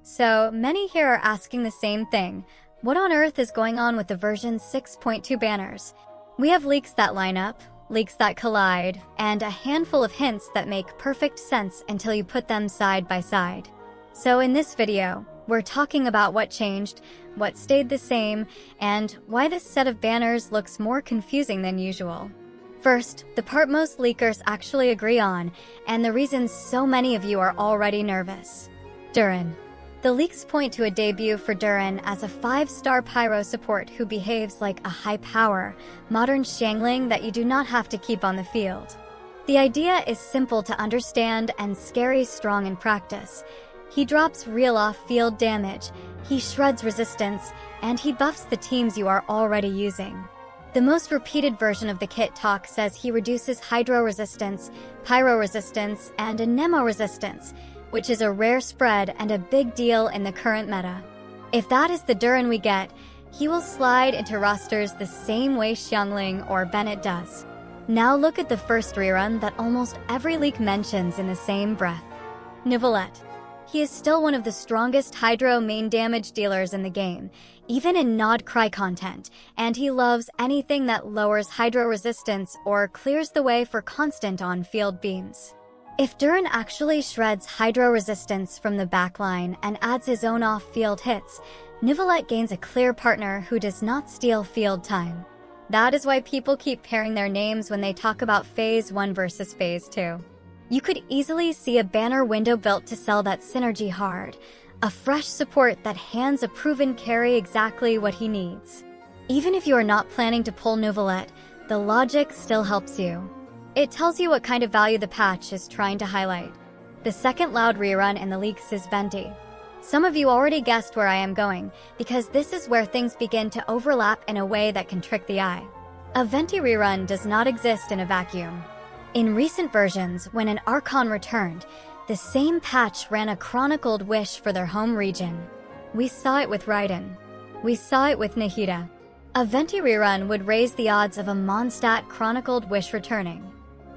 So, many here are asking the same thing. What on earth is going on with the version 6.2 banners? We have leaks that line up, leaks that collide, and a handful of hints that make perfect sense until you put them side by side. So in this video, we're talking about what changed, what stayed the same, and why this set of banners looks more confusing than usual. First, the part most leakers actually agree on, and the reason so many of you are already nervous. Durin. The leaks point to a debut for Durin as a 5-star pyro support who behaves like a high-power, modern Xiangling that you do not have to keep on the field. The idea is simple to understand and scary strong in practice. He drops real off-field damage, he shreds resistance, and he buffs the teams you are already using. The most repeated version of the kit talk says he reduces hydro resistance, pyro resistance, and anemo resistance, which is a rare spread and a big deal in the current meta. If that is the Durin we get, he will slide into rosters the same way Xiangling or Bennett does. Now look at the first rerun that almost every leak mentions in the same breath. Neuvillette. He is still one of the strongest hydro main damage dealers in the game, even in Nod Cry content, and he loves anything that lowers hydro resistance or clears the way for constant on-field beams. If Durin actually shreds hydro resistance from the backline and adds his own off-field hits, Neuvillette gains a clear partner who does not steal field time. That is why people keep pairing their names when they talk about Phase 1 versus Phase 2. You could easily see a banner window built to sell that synergy hard, a fresh support that hands a proven carry exactly what he needs. Even if you are not planning to pull Neuvillette, the logic still helps you. It tells you what kind of value the patch is trying to highlight. The second loud rerun in the leaks is Venti. Some of you already guessed where I am going, because this is where things begin to overlap in a way that can trick the eye. A Venti rerun does not exist in a vacuum. In recent versions, when an Archon returned, the same patch ran a chronicled wish for their home region. We saw it with Raiden. We saw it with Nahida. A Venti rerun would raise the odds of a Mondstadt chronicled wish returning.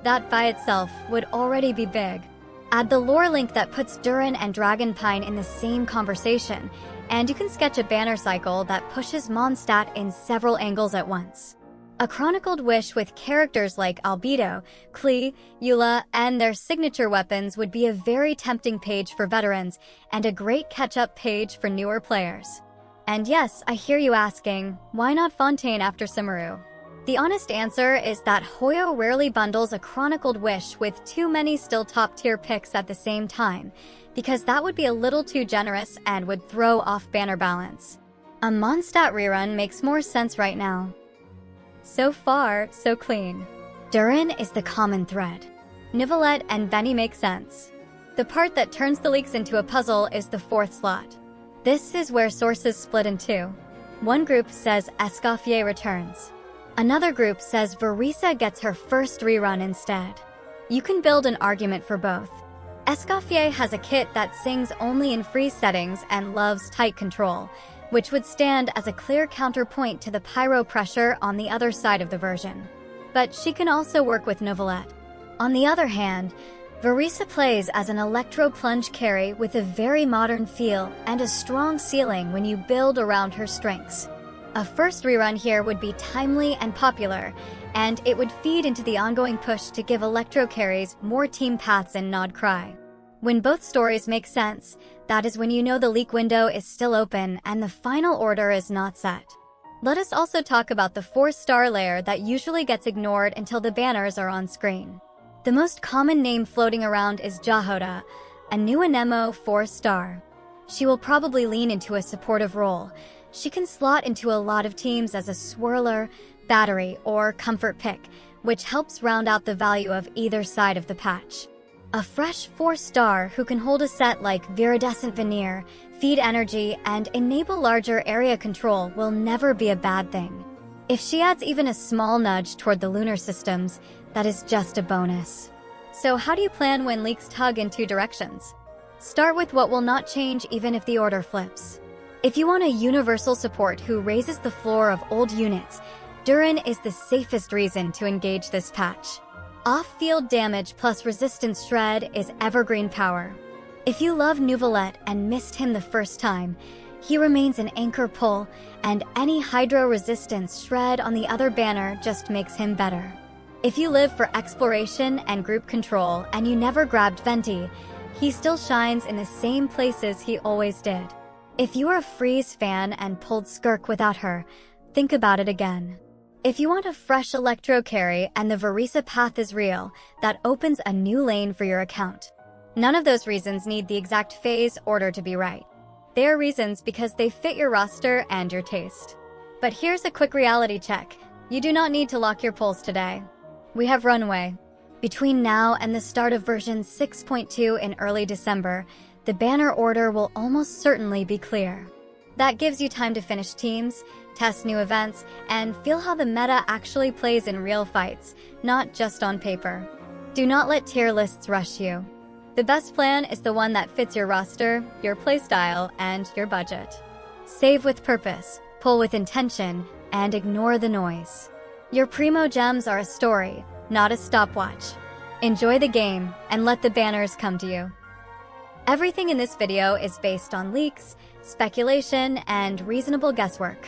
That by itself would already be big. Add the lore link that puts Durin and Dragonpine in the same conversation, and you can sketch a banner cycle that pushes Mondstadt in several angles at once. A chronicled wish with characters like Albedo, Klee, Eula, and their signature weapons would be a very tempting page for veterans and a great catch-up page for newer players. And yes, I hear you asking, why not Fontaine after Sumeru? The honest answer is that Hoyo rarely bundles a chronicled wish with too many still top-tier picks at the same time, because that would be a little too generous and would throw off banner balance. A Mondstadt rerun makes more sense right now. So far, so clean. Durin is the common thread. Neuvillette and Venti make sense. The part that turns the leaks into a puzzle is the fourth slot. This is where sources split in two. One group says Escoffier returns. Another group says Verisa gets her first rerun instead. You can build an argument for both. Escoffier has a kit that sings only in freeze settings and loves tight control, which would stand as a clear counterpoint to the pyro pressure on the other side of the version. But she can also work with Neuvillette. On the other hand, Verisa plays as an electro plunge carry with a very modern feel and a strong ceiling when you build around her strengths. A first rerun here would be timely and popular, and it would feed into the ongoing push to give electro carries more team paths in Nod Cry. When both stories make sense, that is when you know the leak window is still open and the final order is not set. Let us also talk about the 4-star layer that usually gets ignored until the banners are on screen. The most common name floating around is Jahoda, a new Anemo 4-star. She will probably lean into a supportive role. She can slot into a lot of teams as a swirler, battery, or comfort pick, which helps round out the value of either side of the patch. A fresh 4-star who can hold a set like Viridescent Veneer, feed energy, and enable larger area control will never be a bad thing. If she adds even a small nudge toward the lunar systems, that is just a bonus. So how do you plan when leaks tug in two directions? Start with what will not change even if the order flips. If you want a universal support who raises the floor of old units, Durin is the safest reason to engage this patch. Off-field damage plus resistance shred is evergreen power. If you love Neuvillette and missed him the first time, he remains an anchor pull, and any Hydro resistance shred on the other banner just makes him better. If you live for exploration and group control and you never grabbed Venti, he still shines in the same places he always did. If you are a Freeze fan and pulled Skirk without her, think about it again. If you want a fresh Electro carry and the Verisa path is real, that opens a new lane for your account. None of those reasons need the exact phase order to be right. They are reasons because they fit your roster and your taste. But here's a quick reality check. You do not need to lock your pulls today. We have runway. Between now and the start of version 6.2 in early December, the banner order will almost certainly be clear. That gives you time to finish teams, test new events, and feel how the meta actually plays in real fights, not just on paper. Do not let tier lists rush you. The best plan is the one that fits your roster, your playstyle, and your budget. Save with purpose, pull with intention, and ignore the noise. Your Primo Gems are a story, not a stopwatch. Enjoy the game, and let the banners come to you. Everything in this video is based on leaks, speculation, and reasonable guesswork.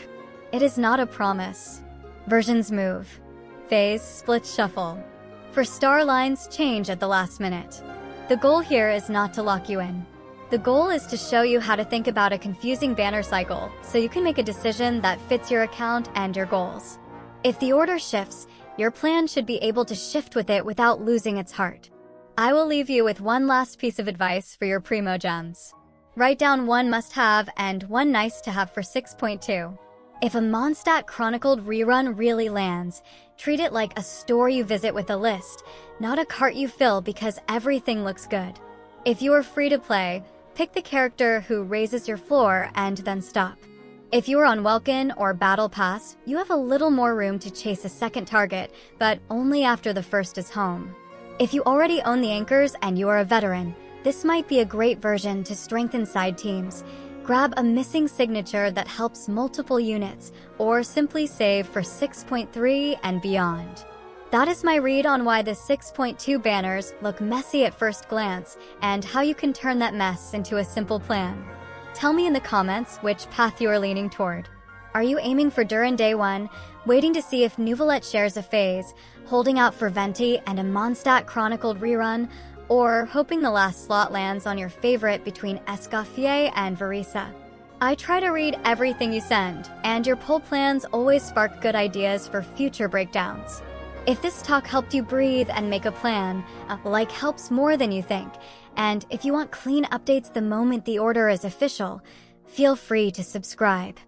It is not a promise. Versions move. Phase splits shuffle. For star lines change at the last minute. The goal here is not to lock you in. The goal is to show you how to think about a confusing banner cycle so you can make a decision that fits your account and your goals. If the order shifts, your plan should be able to shift with it without losing its heart. I will leave you with one last piece of advice for your Primo Gems. Write down one must-have and one nice-to-have for 6.2. If a Mondstadt Chronicled rerun really lands, treat it like a store you visit with a list, not a cart you fill because everything looks good. If you are free to play, pick the character who raises your floor and then stop. If you are on Welkin or Battle Pass, you have a little more room to chase a second target, but only after the first is home. If you already own the anchors and you are a veteran, this might be a great version to strengthen side teams. Grab a missing signature that helps multiple units, or simply save for 6.3 and beyond. That is my read on why the 6.2 banners look messy at first glance, and how you can turn that mess into a simple plan. Tell me in the comments which path you are leaning toward. Are you aiming for Durin Day 1, waiting to see if Neuvillette shares a phase, holding out for Venti and a Mondstadt Chronicled rerun, or hoping the last slot lands on your favorite between Escoffier and Verisa? I try to read everything you send, and your poll plans always spark good ideas for future breakdowns. If this talk helped you breathe and make a plan, like helps more than you think, and if you want clean updates the moment the order is official, feel free to subscribe.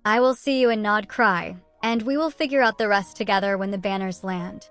I will see you in Nod Cry, and we will figure out the rest together when the banners land.